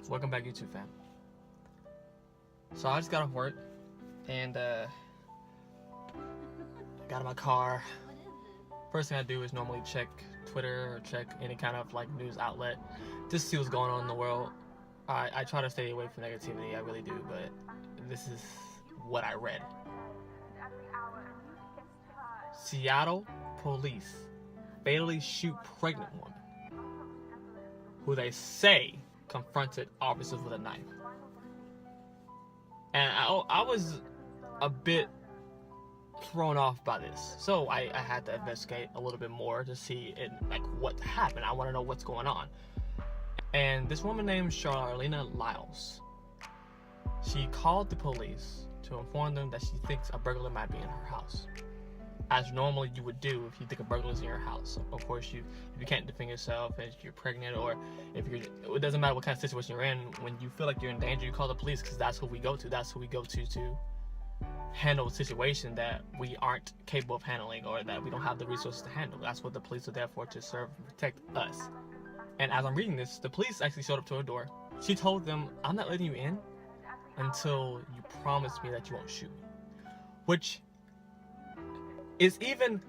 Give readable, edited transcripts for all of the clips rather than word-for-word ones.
Welcome back, YouTube fam. So I just got off work and got in my car. First thing I do is normally check Twitter or check any kind of like news outlet just to see what's going on in the world. I try to stay away from negativity, I really do, but this is what I read. Seattle police fatally shoot pregnant woman who they say confronted officers with a knife. And I was a bit thrown off by this, so I had to investigate a little bit more to see what happened. I want to know what's going on. And this woman named Charleena Lyles, she called the police to inform them that she thinks a burglar might be in her house, as normally you would do if you think a burglar is in your house. Of course, if you can't defend yourself, if you're pregnant, or it doesn't matter what kind of situation you're in, when you feel like you're in danger, you call the police, because that's who we go to. That's who we go to handle a situation that we aren't capable of handling, or that we don't have the resources to handle. That's what the police are there for, to serve and protect us. And as I'm reading this, the police actually showed up to her door. She told them, "I'm not letting you in until you promise me that you won't shoot me," which is even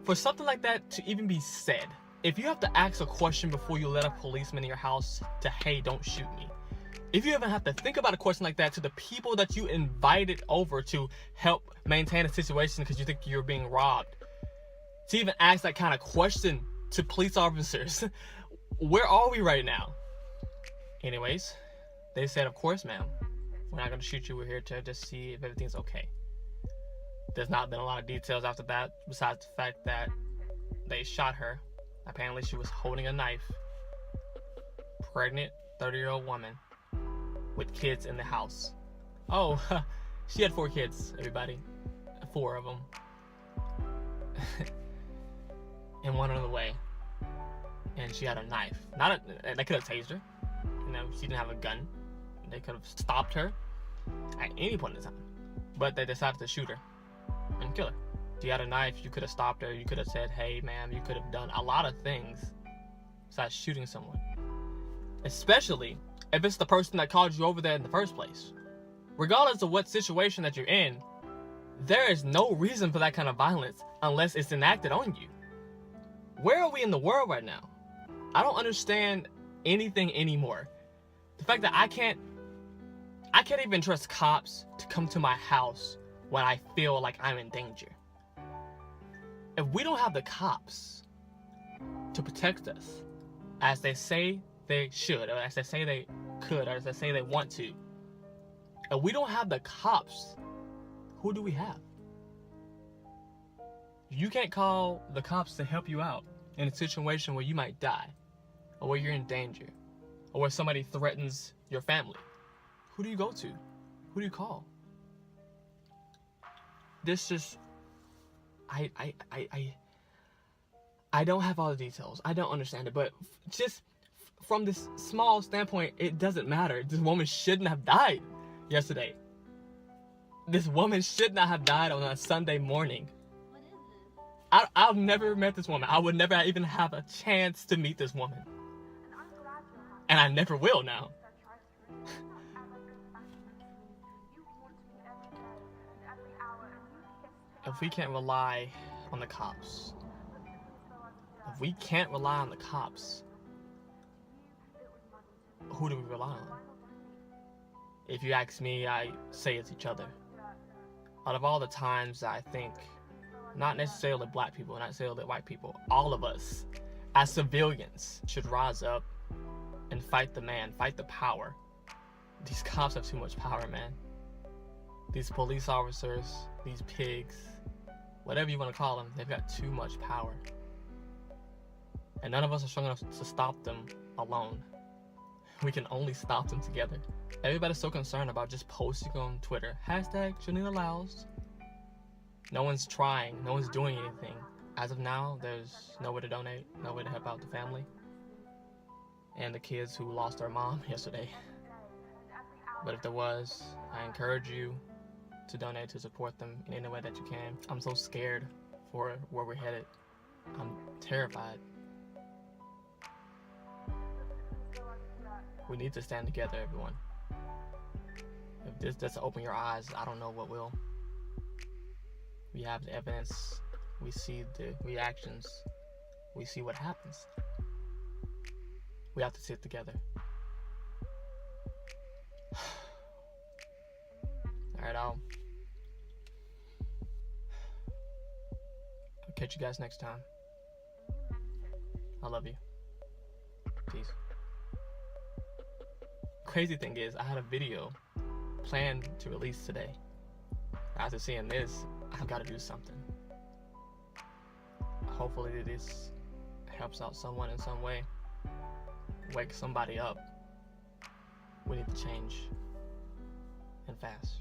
for something like that to even be said. If you have to ask a question before you let a policeman in your house to, "Hey, don't shoot me," if you even have to think about a question like that to the people that you invited over to help maintain a situation because you think you're being robbed, to even ask that kind of question to police officers, where are we right now? Anyways, they said, "Of course, ma'am, we're not going to shoot you. We're here to just see if everything's okay." There's not been a lot of details after that, besides the fact that they shot her. Apparently she was holding a knife. Pregnant 30-year-old woman with kids in the house. Oh, she had 4 kids, everybody. 4 of them. And one on the way. And she had a knife. They could have tased her. She didn't have a gun. They could have stopped her at any point in time. But they decided to shoot her and kill her. If you had a knife, you could have stopped her. You could have said, "Hey, ma'am," you could have done a lot of things besides shooting someone. Especially if it's the person that called you over there in the first place. Regardless of what situation that you're in, there is no reason for that kind of violence unless it's enacted on you. Where are we in the world right now? I don't understand anything anymore. The fact that I can't even trust cops to come to my house when I feel like I'm in danger. If we don't have the cops to protect us, as they say they should, or as they say they could, or as they say they want to, if we don't have the cops, who do we have? You can't call the cops to help you out in a situation where you might die, or where you're in danger, or where somebody threatens your family. Who do you go to? Who do you call? This just, I don't have all the details. I don't understand it, but just from this small standpoint, it doesn't matter. This woman shouldn't have died yesterday. This woman should not have died on a Sunday morning. I've never met this woman. I would never even have a chance to meet this woman. And I never will now. If we can't rely on the cops, who do we rely on? If you ask me, I say it's each other. Out of all the times I think, not necessarily black people, not necessarily white people, all of us as civilians should rise up and fight the man, fight the power. These cops have too much power, man. These police officers, these pigs, whatever you want to call them, they've got too much power. And none of us are strong enough to stop them alone. We can only stop them together. Everybody's so concerned about just posting on Twitter, #Charleena Lyles. No one's trying, no one's doing anything. As of now, there's nowhere to donate, nowhere to help out the family and the kids who lost their mom yesterday. But if there was, I encourage you to donate to support them in any way that you can. I'm so scared for where we're headed. I'm terrified. We need to stand together, everyone. If this doesn't open your eyes, I don't know what will. We have the evidence. We see the reactions. We see what happens. We have to sit together. Alright, I'll catch you guys next time. I love you. Peace. Crazy thing is, I had a video planned to release today. After seeing this, I've got to do something. Hopefully this helps out someone in some way. Wake somebody up. We need to change. And fast.